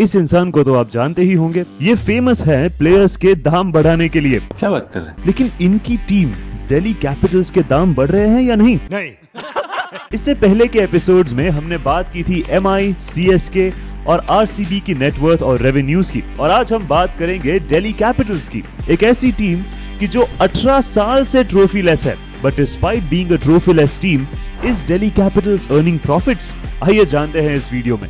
इस इंसान को तो आप जानते ही होंगे, ये फेमस है प्लेयर्स के दाम बढ़ाने के लिए। क्या बात कर रहे हैं? लेकिन इनकी टीम दिल्ली कैपिटल्स के दाम बढ़ रहे हैं या नहीं? इससे पहले के एपिसोड्स में हमने बात की थी एमआई, सीएसके और आरसीबी की नेटवर्थ और रेवेन्यूज की, और आज हम बात करेंगे दिल्ली कैपिटल्स की, एक ऐसी टीम की जो 18 साल से ट्रॉफी लेस है। But despite being a trophy less team, is Delhi Capitals earning profits? आइए जानते हैं इस वीडियो में।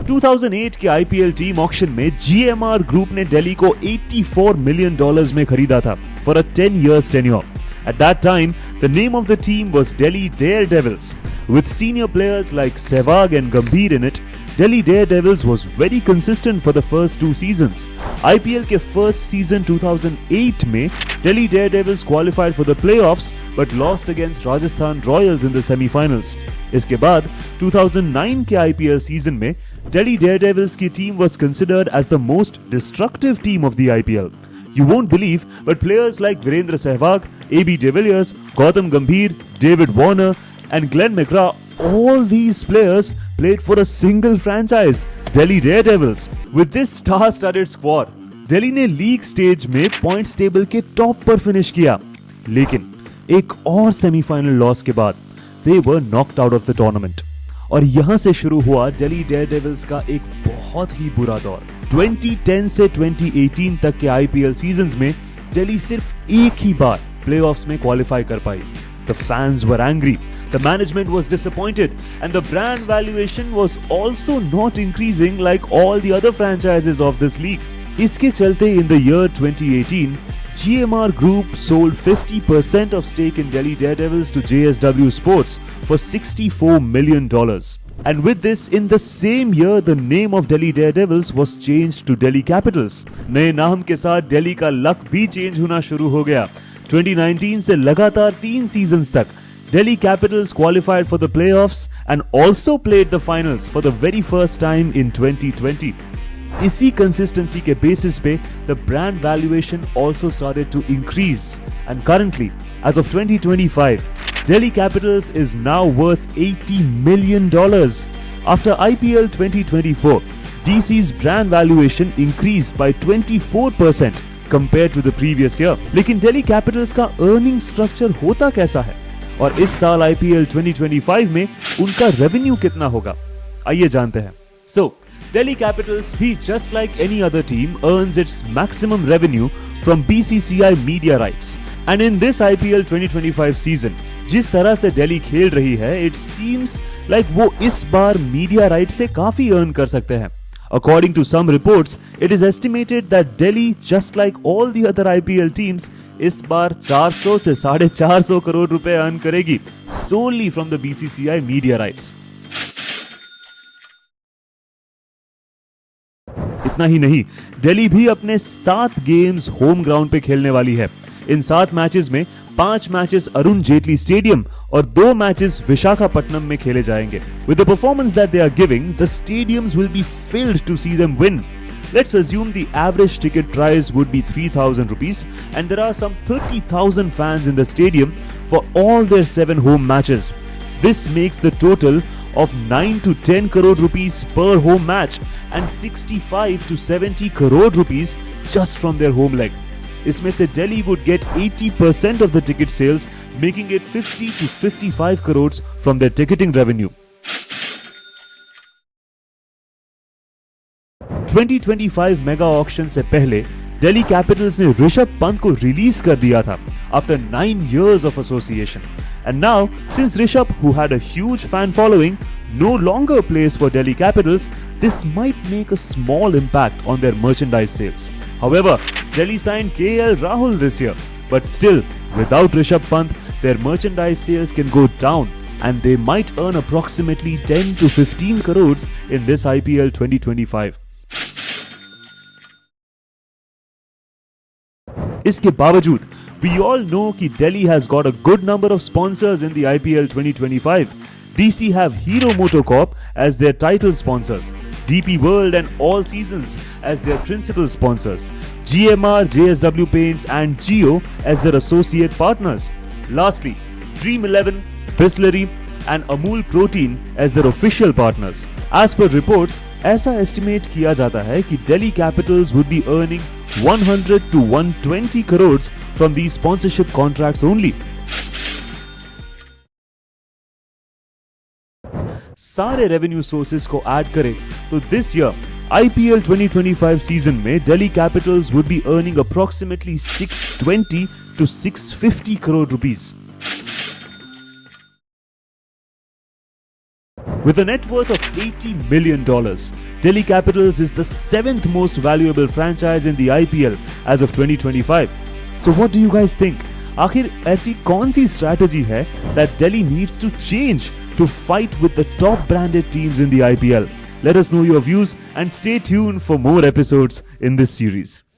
$2008 के आईपीएल टीम ऑक्शन में जीएमआर ग्रुप ने दिल्ली को $84 मिलियन में खरीदा था for a 10 years tenure. At that time, the name of the team was Delhi Daredevils. With senior players like Sehwag and Gambhir in it, Delhi Daredevils was very consistent for the first two seasons. IPL के first season 2008 में Delhi Daredevils qualified for the playoffs but lost against Rajasthan Royals in the semi-finals. इसके बाद 2009 के IPL season में Delhi Daredevils की team was considered as the most destructive team of the IPL. You won't believe, but players like Virendra Sehwag, AB de Villiers, Gautam Gambhir, David Warner and Glenn McGrath, all these players played for a single franchise, Delhi Daredevils. With this star-studded squad, Delhi ने league stage में points table के top पर finish किया, लेकिन एक और semifinal loss के बाद they were knocked out of the tournament. और यहां से शुरू हुआ दिल्ली डेयरडेविल्स का एक बहुत ही बुरा दौर। 2010 से 2018 तक के आईपीएल सीजन्स में दिल्ली सिर्फ एक ही बार प्लेऑफ्स में क्वालिफाई कर पाई। The fans were angry, the management was disappointed, and the brand valuation was also not increasing like all the other franchises of this league. इसके चलते in the year 2018, GMR Group sold 50% of stake in Delhi Daredevils to JSW Sports for $64 million. And with this, in the same year, the name of Delhi Daredevils was changed to Delhi Capitals. नए नाम के साथ दिल्ली का luck भी change होना शुरू हो गया। 2019 से लगातार 3 सीजन्स तक Delhi Capitals qualified for the playoffs and also played the finals for the very first time in 2020. इसी कंसिस्टेंसी के बेसिस पे the brand valuation also started to increase, and currently, as of 2025, Delhi Capitals is now worth $80 million. After IPL 2024, DC's brand valuation increased by 24% compared to the previous year. लेकिन Delhi Capitals का earning structure होता कैसा है, और इस साल IPL 2025 में उनका revenue कितना होगा? आइए जानते हैं। So, Delhi Capitals भी just like any other team earns its maximum revenue from BCCI media rights. And in this IPL 2025 season, जिस तरह से दिल्ली खेल रही है, it seems like वो इस बार media rights से काफी earn कर सकते हैं. According to some reports, it is estimated that Delhi, just like all the other IPL teams, इस बार 400 से 450 करोड़ रुपए earn करेगी solely from the BCCI media rights. इतना ही नहीं, दिल्ली भी अपने 7 गेम्स होम ग्राउंड पे खेलने वाली है। इन 7 मैचेस में 5 मैचेस अरुण जेटली स्टेडियम और 2 मैचेस विशाखापट्टनम में खेले जाएंगे। With the performance that they are giving, the stadiums will be filled to see them win. Let's assume the average ticket price would be 3,000 rupees and there are some 30,000 fans in the stadium for all their 7 home matches. This makes the total of 9 to 10 crore rupees per home match and 65 to 70 crore rupees just from their home leg. इसमें से Delhi would get 80% of the ticket sales, making it 50 to 55 crores from their ticketing revenue. 2025 mega auction से पहले Delhi Capitals ने ऋषभ पंत को release कर दिया था after 9 years of association. And now, since Rishabh, who had a huge fan following, no longer plays for Delhi Capitals, this might make a small impact on their merchandise sales. However, Delhi signed KL Rahul this year, but still, without Rishabh Pant, their merchandise sales can go down and they might earn approximately 10 to 15 crores in this IPL 2025. इसके बावजूद, we all know कि Delhi has got a good number of sponsors in the IPL 2025. DC have Hero MotoCorp as their title sponsors. DP World and All Seasons as their principal sponsors, GMR, JSW Paints and Geo as their associate partners. Lastly, Dream 11, Bisleri and Amul Protein as their official partners. As per reports, ऐसा estimate किया जाता है कि Delhi Capitals would be earning 100 to 120 crores from these sponsorship contracts only. सारे revenue sources को add करें तो this year IPL 2025 season में Delhi Capitals would be earning approximately 620 to 650 crore rupees. With a net worth of $80 million, Delhi Capitals is the 7th most valuable franchise in the IPL as of 2025. So what do you guys think? आखिर ऐसी कौन सी strategy है that Delhi needs to change to fight with the top branded teams in the IPL? Let us know your views and stay tuned for more episodes in this series.